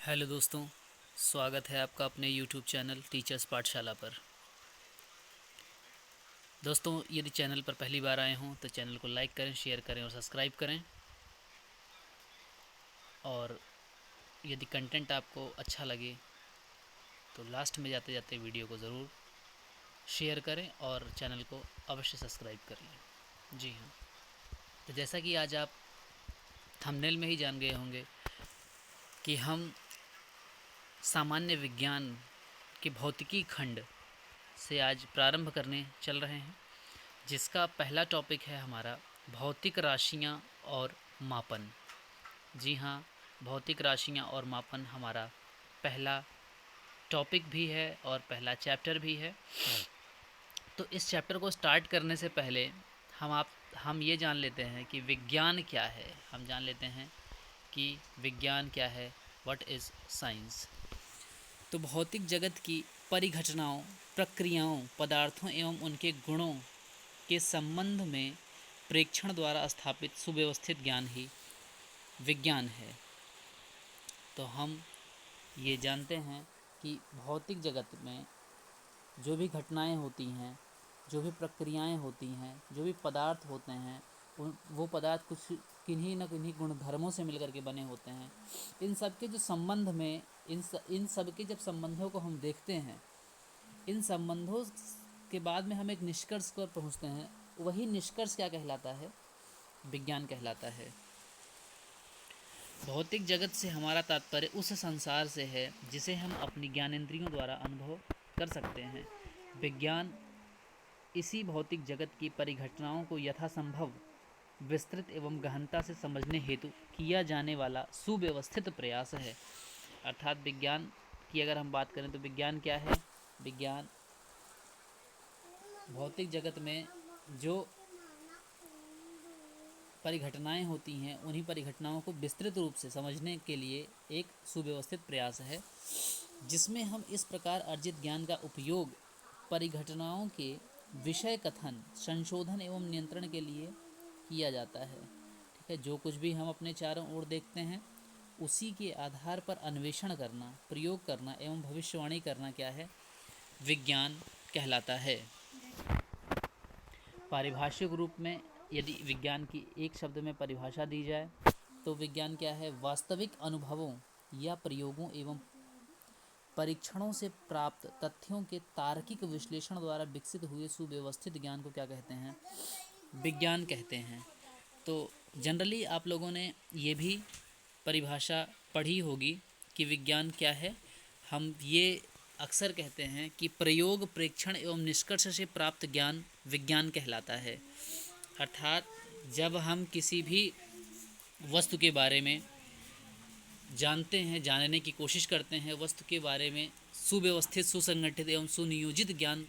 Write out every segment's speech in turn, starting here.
Hello दोस्तों, स्वागत है आपका अपने यूट्यूब चैनल टीचर्स पाठशाला पर। दोस्तों, यदि चैनल पर पहली बार आए हों तो चैनल को लाइक करें, शेयर करें और सब्सक्राइब करें। और यदि कंटेंट आपको अच्छा लगे तो लास्ट में जाते जाते वीडियो को ज़रूर शेयर करें और चैनल को अवश्य सब्सक्राइब कर लें। जी हाँ, तो जैसा कि आज आप थंबनेल में ही जान गए होंगे कि हम सामान्य विज्ञान के भौतिकी खंड से आज प्रारंभ करने चल रहे हैं, जिसका पहला टॉपिक है हमारा भौतिक राशियाँ और मापन। जी हाँ, भौतिक राशियाँ और मापन हमारा पहला टॉपिक भी है और पहला चैप्टर भी है। तो इस चैप्टर को स्टार्ट करने से पहले हम ये जान लेते हैं कि विज्ञान क्या है। हम जान लेते हैं कि विज्ञान क्या है, व्हाट इज़ साइंस। तो भौतिक जगत की परिघटनाओं, प्रक्रियाओं, पदार्थों एवं उनके गुणों के संबंध में प्रेक्षण द्वारा स्थापित सुव्यवस्थित ज्ञान ही विज्ञान है। तो हम ये जानते हैं कि भौतिक जगत में जो भी घटनाएं होती हैं, जो भी प्रक्रियाएं होती हैं, जो भी पदार्थ होते हैं, वो पदार्थ कुछ किन्हीं न किन्हीं गुणधर्मों से मिलकर के बने होते हैं। इन सब के जो संबंध में इन सब के जब संबंधों को हम देखते हैं, इन संबंधों के बाद में हम एक निष्कर्ष पर पहुंचते हैं। वही निष्कर्ष क्या कहलाता है? विज्ञान कहलाता है। भौतिक जगत से हमारा तात्पर्य उस संसार से है जिसे हम अपनी ज्ञानेंद्रियों द्वारा अनुभव कर सकते हैं। विज्ञान इसी भौतिक जगत की परिघटनाओं को यथासंभव विस्तृत एवं गहनता से समझने हेतु किया जाने वाला सुव्यवस्थित प्रयास है। अर्थात विज्ञान की अगर हम बात करें तो विज्ञान क्या है? विज्ञान भौतिक जगत में जो परिघटनाएं होती हैं, उन्हीं परिघटनाओं को विस्तृत रूप से समझने के लिए एक सुव्यवस्थित प्रयास है, जिसमें हम इस प्रकार अर्जित ज्ञान का उपयोग परिघटनाओं के विषय कथन, संशोधन एवं नियंत्रण के लिए किया जाता है। ठीक है, जो कुछ भी हम अपने चारों ओर देखते हैं, उसी के आधार पर अन्वेषण करना, प्रयोग करना एवं भविष्यवाणी करना क्या है? विज्ञान कहलाता है। पारिभाषिक रूप में यदि विज्ञान की एक शब्द में परिभाषा दी जाए तो विज्ञान क्या है? वास्तविक अनुभवों या प्रयोगों एवं परीक्षणों से प्राप्त तथ्यों के तार्किक विश्लेषण द्वारा विकसित हुए सुव्यवस्थित ज्ञान को क्या कहते हैं? विज्ञान कहते हैं। तो जनरली आप लोगों ने ये भी परिभाषा पढ़ी होगी कि विज्ञान क्या है। हम ये अक्सर कहते हैं कि प्रयोग, प्रेक्षण एवं निष्कर्ष से प्राप्त ज्ञान विज्ञान कहलाता है। अर्थात जब हम किसी भी वस्तु के बारे में जानते हैं, जानने की कोशिश करते हैं, वस्तु के बारे में सुव्यवस्थित, सुसंगठित एवं सुनियोजित ज्ञान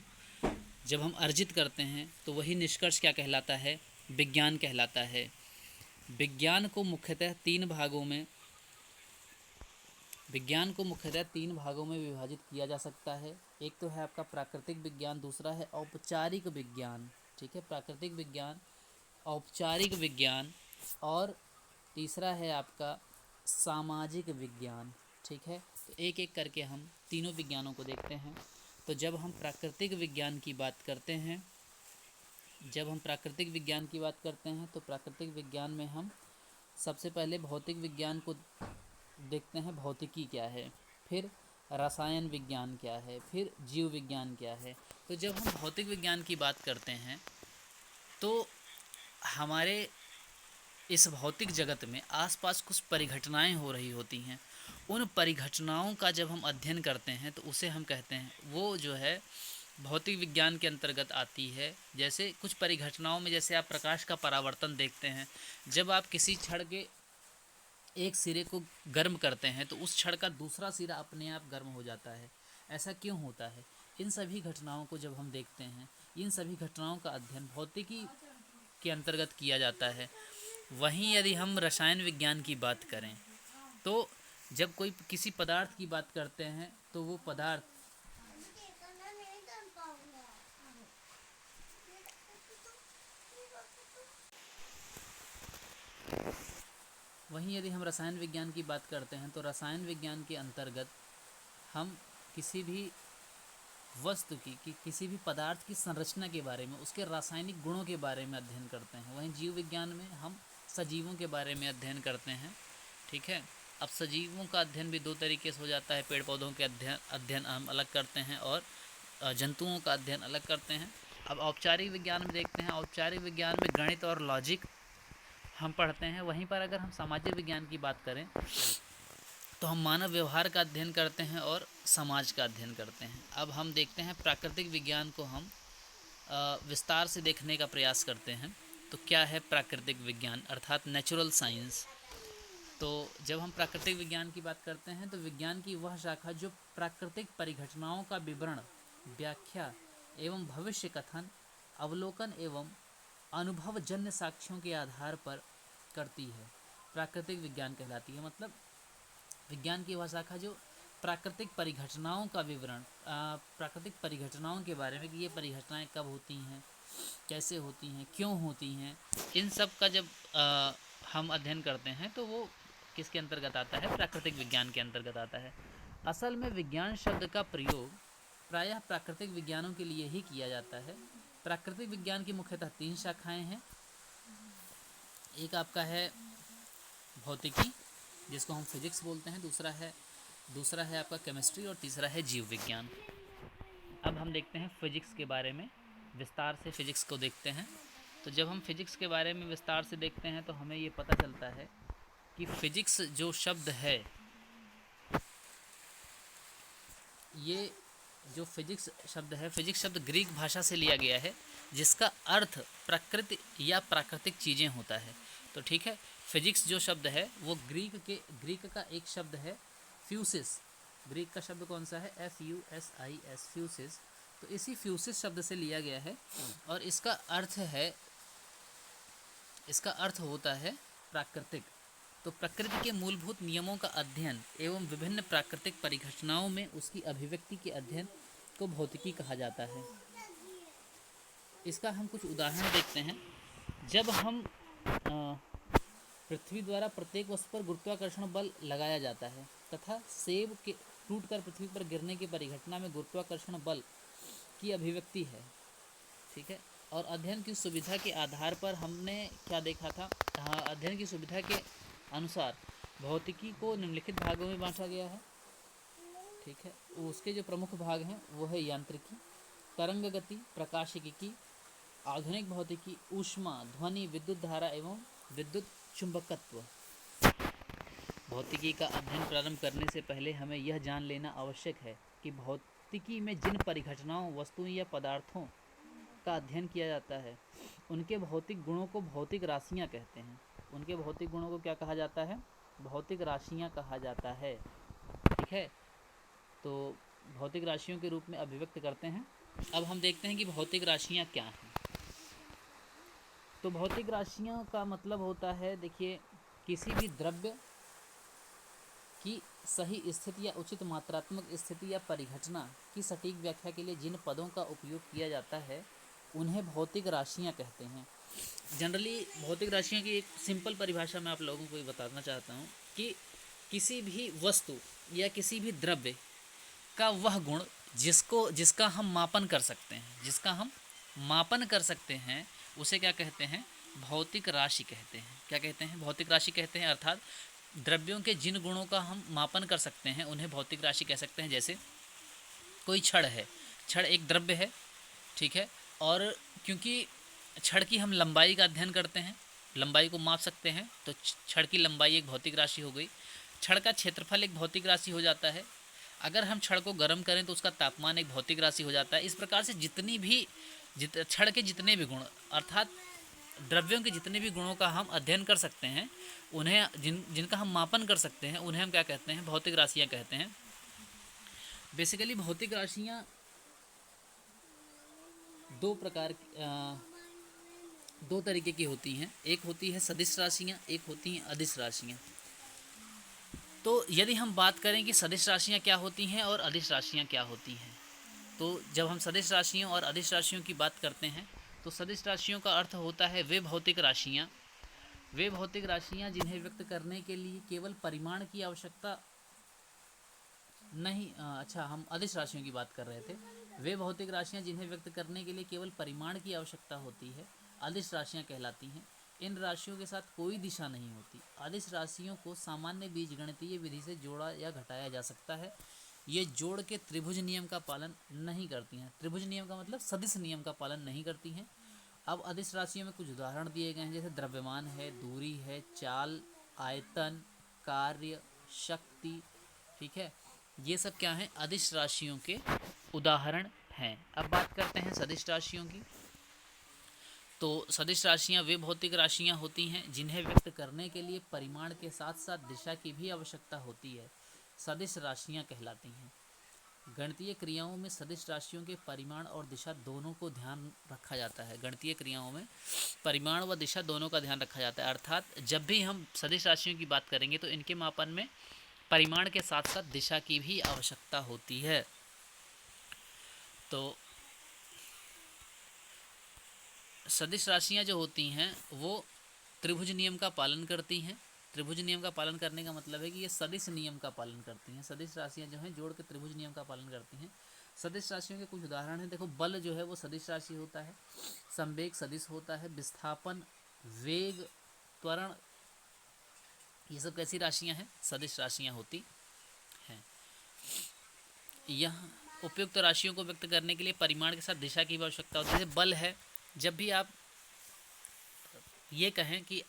जब हम अर्जित करते हैं तो वही निष्कर्ष क्या कहलाता है? विज्ञान कहलाता है। विज्ञान को मुख्यतः तीन भागों में विभाजित किया जा सकता है। एक तो है आपका प्राकृतिक विज्ञान, दूसरा है औपचारिक विज्ञान। ठीक है, प्राकृतिक विज्ञान, औपचारिक विज्ञान, और तीसरा है आपका सामाजिक विज्ञान। ठीक है, तो एक एक करके हम तीनों विज्ञानों को देखते हैं। तो जब हम प्राकृतिक विज्ञान की बात करते हैं तो प्राकृतिक विज्ञान में हम सबसे पहले भौतिक विज्ञान को देखते हैं। भौतिकी क्या है, फिर रसायन विज्ञान क्या है, फिर जीव विज्ञान क्या है। तो जब हम भौतिक विज्ञान की बात करते हैं तो हमारे इस भौतिक जगत में आसपास कुछ परिघटनाएं हो रही होती हैं। उन परिघटनाओं का जब हम अध्ययन करते हैं तो उसे हम कहते हैं, वो जो है भौतिक विज्ञान के अंतर्गत आती है। जैसे कुछ परिघटनाओं में, जैसे आप प्रकाश का परावर्तन देखते हैं। जब आप किसी छड़ के एक सिरे को गर्म करते हैं तो उस छड़ का दूसरा सिरा अपने आप गर्म हो जाता है। ऐसा क्यों होता है? इन सभी घटनाओं को जब हम देखते हैं, इन सभी घटनाओं का अध्ययन भौतिकी के अंतर्गत किया जाता है। वहीं यदि हम रसायन विज्ञान की बात करें तो जब कोई किसी पदार्थ की बात करते हैं तो वो पदार्थ वहीं यदि हम रसायन विज्ञान की बात करते हैं तो रसायन विज्ञान के अंतर्गत हम किसी भी वस्तु की किसी भी पदार्थ की संरचना के बारे में, उसके रासायनिक गुणों के बारे में अध्ययन करते हैं। वहीं जीव विज्ञान में हम सजीवों के बारे में अध्ययन करते हैं। ठीक है, अब सजीवों का अध्ययन भी दो तरीके से हो जाता है। पेड़ पौधों के अध्ययन हम अलग करते हैं और जंतुओं का अध्ययन अलग करते हैं। अब औपचारिक विज्ञान में देखते हैं, औपचारिक विज्ञान में गणित और लॉजिक हम पढ़ते हैं। वहीं पर अगर हम सामाजिक विज्ञान की बात करें तो हम मानव व्यवहार का अध्ययन करते हैं और समाज का अध्ययन करते हैं। अब हम देखते हैं प्राकृतिक विज्ञान को हम विस्तार से देखने का प्रयास करते हैं। तो क्या है प्राकृतिक विज्ञान अर्थात नेचुरल साइंस। तो जब हम प्राकृतिक विज्ञान की बात करते हैं तो विज्ञान की वह शाखा जो प्राकृतिक परिघटनाओं का विवरण, व्याख्या एवं भविष्य कथन, अवलोकन एवं अनुभवजन्य साक्ष्यों के आधार पर करती है, प्राकृतिक विज्ञान कहलाती है। मतलब विज्ञान की वह शाखा जो प्राकृतिक परिघटनाओं का विवरण, प्राकृतिक परिघटनाओं के बारे में कि ये परिघटनाएं कब होती हैं, कैसे होती हैं, क्यों होती हैं, इन सब का जब हम अध्ययन करते हैं तो वो किसके अंतर्गत आता है, प्राकृतिक विज्ञान के अंतर्गत आता है। असल में विज्ञान शब्द का प्रयोग प्रायः प्राकृतिक विज्ञानों के लिए ही किया जाता है। प्राकृतिक विज्ञान की मुख्यतः 3 शाखाएं हैं। एक आपका है भौतिकी, जिसको हम फिजिक्स बोलते हैं, दूसरा है आपका केमिस्ट्री और तीसरा है जीव विज्ञान। अब हम देखते हैं फिजिक्स के बारे में, विस्तार से फिजिक्स को देखते हैं। तो जब हम फिजिक्स के बारे में विस्तार से देखते हैं तो हमें ये पता चलता है कि फिजिक्स जो शब्द है, ये जो फिजिक्स शब्द है, फिजिक्स शब्द ग्रीक भाषा से लिया गया है, जिसका अर्थ प्रकृति या प्राकृतिक चीज़ें होता है। तो ठीक है, फिजिक्स जो शब्द है वो ग्रीक का एक शब्द है फ्यूसिस। ग्रीक का शब्द कौन सा है, FUSIS, फ्यूसिस। तो इसी फ्यूसिस शब्द से लिया गया है और इसका अर्थ होता है प्राकृतिक। तो प्रकृति के मूलभूत नियमों का अध्ययन एवं विभिन्न प्राकृतिक परिघटनाओं में उसकी अभिव्यक्ति के अध्ययन को भौतिकी कहा जाता है। इसका हम कुछ उदाहरण देखते हैं। जब हम पृथ्वी द्वारा प्रत्येक वस्तु पर गुरुत्वाकर्षण बल लगाया जाता है तथा सेब के टूटकर पृथ्वी पर गिरने की परिघटना में गुरुत्वाकर्षण बल की अभिव्यक्ति है। ठीक है, और अध्ययन की सुविधा के आधार पर हमने क्या देखा था, अध्ययन की सुविधा के अनुसार भौतिकी को निम्नलिखित भागों में बांटा गया है। ठीक है, उसके जो प्रमुख भाग हैं वो है यांत्रिकी, तरंग गति, प्रकाशिकी, आधुनिक भौतिकी, ऊष्मा, ध्वनि, विद्युत धारा एवं विद्युत चुंबकत्व। भौतिकी का अध्ययन प्रारंभ करने से पहले हमें यह जान लेना आवश्यक है कि भौतिकी में जिन परिघटनाओं, वस्तुओं या पदार्थों का अध्ययन किया जाता है उनके भौतिक गुणों को भौतिक राशियाँ कहते हैं। उनके भौतिक गुणों को क्या कहा जाता है, भौतिक राशियाँ कहा जाता है। ठीक है, तो भौतिक राशियों के रूप में अभिव्यक्त करते हैं। अब हम देखते हैं कि भौतिक राशियाँ क्या हैं। तो भौतिक राशियों का मतलब होता है, देखिए, किसी भी द्रव्य की सही स्थिति या उचित मात्रात्मक स्थिति या परिघटना की सटीक व्याख्या के लिए जिन पदों का उपयोग किया जाता है उन्हें भौतिक राशियाँ कहते हैं। जनरली भौतिक राशियों की एक सिंपल परिभाषा मैं आप लोगों को बताना चाहता हूँ कि किसी भी वस्तु या किसी भी द्रव्य का वह गुण जिसका हम मापन कर सकते हैं, उसे क्या कहते हैं, भौतिक राशि कहते हैं। क्या कहते हैं, भौतिक राशि कहते हैं। अर्थात द्रव्यों के जिन गुणों का हम मापन कर सकते हैं उन्हें भौतिक राशि कह सकते हैं। जैसे कोई छड़ है, छड़ एक द्रव्य है, ठीक है, और क्योंकि छड़ की हम लंबाई का अध्ययन करते हैं, लंबाई को माप सकते हैं, तो छड़ की लंबाई एक भौतिक राशि हो गई। छड़ का क्षेत्रफल एक भौतिक राशि हो जाता है। अगर हम छड़ को गर्म करें तो उसका तापमान एक भौतिक राशि हो जाता है। इस प्रकार से छड़ के जितने भी गुण, अर्थात द्रव्यों के जितने भी गुणों का हम अध्ययन कर सकते हैं, उन्हें जिनका हम मापन कर सकते हैं, उन्हें हम क्या कहते हैं, भौतिक राशियाँ कहते हैं। बेसिकली भौतिक राशियाँ दो तरीके की होती हैं। एक होती है सदिश राशियाँ, एक होती हैं अदिश राशियाँ। तो यदि हम बात करें कि सदिश राशियाँ क्या होती हैं और अदिश राशियाँ क्या होती हैं, तो जब हम सदिश राशियों और अदिश राशियों की बात करते हैं तो सदिश राशियों का अर्थ होता है वे भौतिक राशियाँ वे भौतिक राशियां जिन्हें व्यक्त करने के लिए केवल परिमाण की आवश्यकता नहीं, अच्छा हम अदिश राशियों की बात कर रहे थे। वे भौतिक राशियां जिन्हें व्यक्त करने के लिए केवल परिमाण की आवश्यकता होती है अदिश राशियां कहलाती हैं। इन राशियों के साथ कोई दिशा नहीं होती। अदिश राशियों को सामान्य बीजगणितीय विधि से जोड़ा या घटाया जा सकता है। ये जोड़ के त्रिभुज नियम का पालन नहीं करती हैं। त्रिभुज नियम का मतलब सदिश नियम का पालन नहीं करती हैं। अब अदिश राशियों में कुछ उदाहरण दिए गए हैं, जैसे द्रव्यमान है, दूरी है, चाल, आयतन, कार्य, शक्ति। ठीक है, ये सब क्या हैं? अदिश राशियों के उदाहरण हैं। अब बात करते हैं सदिश राशियों की। तो सदिश राशियां वे भौतिक राशियां होती हैं जिन्हें व्यक्त करने के लिए परिमाण के साथ साथ दिशा की भी आवश्यकता होती है, सदिश राशियां कहलाती हैं। गणितीय क्रियाओं में सदिश राशियों के परिमाण और दिशा दोनों को ध्यान रखा जाता है। गणितीय क्रियाओं में परिमाण व दिशा दोनों का ध्यान रखा जाता है, अर्थात जब भी हम सदिश राशियों की बात करेंगे तो इनके मापन में परिमाण के साथ साथ दिशा की भी आवश्यकता होती है। तो सदिश राशियां जो होती हैं वो त्रिभुज नियम का पालन करती हैं। त्रिभुज नियम का पालन करने का मतलब है कि ये सदिश नियम का पालन करती हैं। सदिश राशियां जो हैं जोड़ के त्रिभुज नियम का पालन करती हैं। सदिश राशियों के कुछ उदाहरण हैं। देखो, बल जो है वो सदिश राशि होता है, संवेग सदिश होता है, विस्थापन, वेग, त्वरण, ये सब कैसी राशियां हैं? सदिश राशियां होती हैं। यह उपयुक्त राशियों को व्यक्त करने के लिए परिमाण के साथ दिशा की भी आवश्यकता होती है। जैसे बल है, जब भी आप ये कहें कि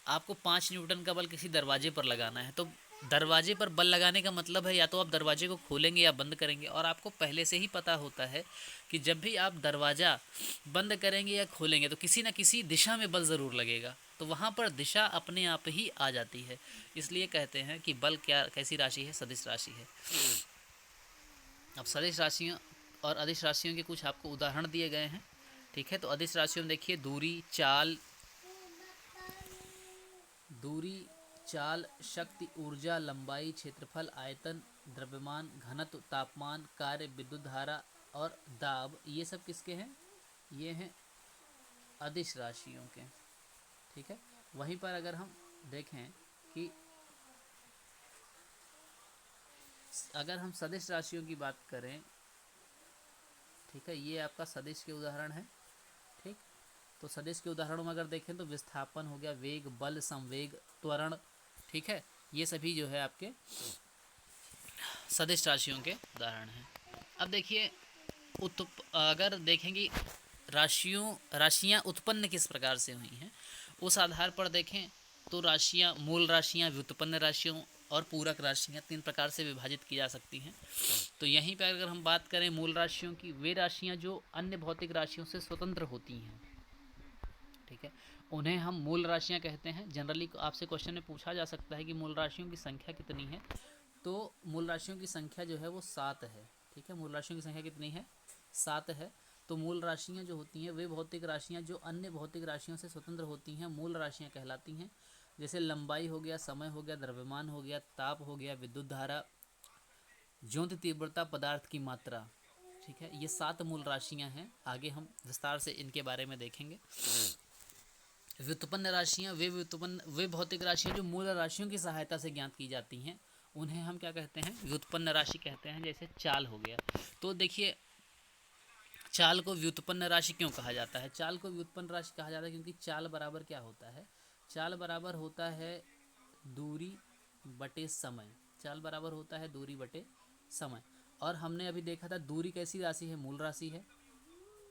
आपको 5 न्यूटन का बल किसी दरवाजे पर लगाना है, तो दरवाजे पर बल लगाने का मतलब है या तो आप दरवाजे को खोलेंगे या बंद करेंगे, और आपको पहले से ही पता होता है कि जब भी आप दरवाज़ा बंद करेंगे या खोलेंगे तो किसी न किसी दिशा में बल ज़रूर लगेगा। तो वहाँ पर दिशा अपने आप ही आ जाती है। इसलिए कहते हैं कि बल क्या कैसी राशि है? सदिश राशि है। अब सदिश राशियों और अदिश राशियों के कुछ आपको उदाहरण दिए गए हैं। ठीक है, तो अदिश राशियों में देखिए दूरी, चाल, शक्ति, ऊर्जा, लंबाई, क्षेत्रफल, आयतन, द्रव्यमान, घनत्व, तापमान, कार्य, विद्युत धारा और दाब, ये सब किसके हैं? ये हैं अदिश राशियों के। ठीक है, वहीं पर अगर हम देखें कि अगर हम सदिश राशियों की बात करें, ठीक है, ये आपका सदिश के उदाहरण है। ठीक, तो सदिश के उदाहरणों में अगर देखें तो विस्थापन हो गया, वेग, बल, संवेग, त्वरण। ठीक है, ये सभी जो है आपके सदिश राशियों के उदाहरण हैं। अब देखिए, अगर देखेंगे राशियां उत्पन्न किस प्रकार से हुई हैं, उस आधार पर देखें तो राशियां, मूल राशियां, व्युत्पन्न राशियों और पूरक राशियां 3 प्रकार से विभाजित की जा सकती हैं। तो यहीं पर अगर हम बात करें मूल राशियों की, वे राशियां जो अन्य भौतिक राशियों से स्वतंत्र होती हैं, ठीक है, उन्हें हम मूल राशियां कहते हैं। जनरली आपसे क्वेश्चन में पूछा जा सकता है कि मूल राशियों की संख्या कितनी है, तो मूल राशियों की संख्या जो है वो 7 है। ठीक है, मूल राशियों की संख्या कितनी है? 7 है। तो मूल राशियां जो होती हैं वे भौतिक राशियां जो अन्य भौतिक राशियों से स्वतंत्र होती हैं, मूल राशियां कहलाती हैं। जैसे लंबाई हो गया, समय हो गया, द्रव्यमान हो गया, ताप हो गया, विद्युत धारा, ज्योति तीव्रता, पदार्थ की मात्रा। ठीक है, ये 7 मूल राशियां हैं। आगे हम विस्तार से इनके बारे में देखेंगे। व्युत्पन्न राशियां वे भौतिक राशियां जो मूल राशियों की सहायता से ज्ञात की जाती हैं, उन्हें हम क्या कहते हैं? व्युत्पन्न राशि कहते हैं। जैसे चाल हो गया, तो देखिए चाल को व्युत्पन्न राशि क्यों कहा जाता है? चाल को व्युत्पन्न राशि कहा जाता है क्योंकि चाल बराबर क्या होता है? चाल बराबर होता है दूरी बटे समय। चाल बराबर होता है दूरी बटे समय। और हमने अभी देखा था दूरी कैसी राशि है? मूल राशि है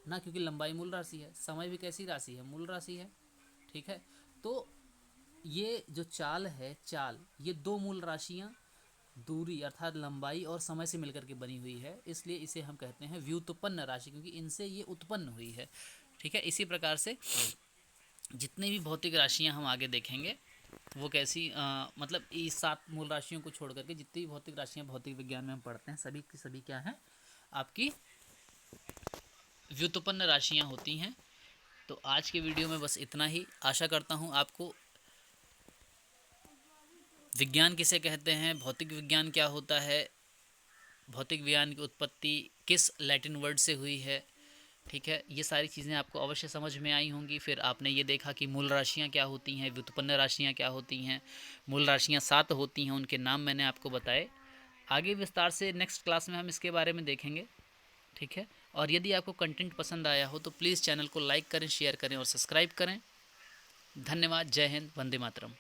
ना, क्योंकि लंबाई मूल राशि है। समय भी कैसी राशि है? मूल राशि है। ठीक है, तो ये जो चाल है, ये 2 मूल राशियां दूरी अर्थात लंबाई और समय से मिलकर के बनी हुई है, इसलिए इसे हम कहते हैं व्युत्पन्न राशि, क्योंकि इनसे ये उत्पन्न हुई है। ठीक है, इसी प्रकार से जितनी भी भौतिक राशियां हम आगे देखेंगे वो कैसी मतलब इस 7 मूल राशियों को छोड़ करके जितनी भी भौतिक राशियां भौतिक विज्ञान में हम पढ़ते हैं, सभी की सभी क्या हैं? आपकी व्युत्पन्न राशियां होती हैं। तो आज के वीडियो में बस इतना ही। आशा करता हूँ आपको विज्ञान किसे कहते हैं, भौतिक विज्ञान क्या होता है, भौतिक विज्ञान की उत्पत्ति किस लैटिन वर्ड से हुई है, ठीक है, ये सारी चीज़ें आपको अवश्य समझ में आई होंगी। फिर आपने ये देखा कि मूल राशियाँ क्या होती हैं, व्युत्पन्न राशियाँ क्या होती हैं। मूल राशियाँ 7 होती हैं, उनके नाम मैंने आपको बताए। आगे विस्तार से नेक्स्ट क्लास में हम इसके बारे में देखेंगे। ठीक है, और यदि आपको कंटेंट पसंद आया हो तो प्लीज़ चैनल को लाइक करें, शेयर करें और सब्सक्राइब करें। धन्यवाद। जय हिंद। वंदे मातरम।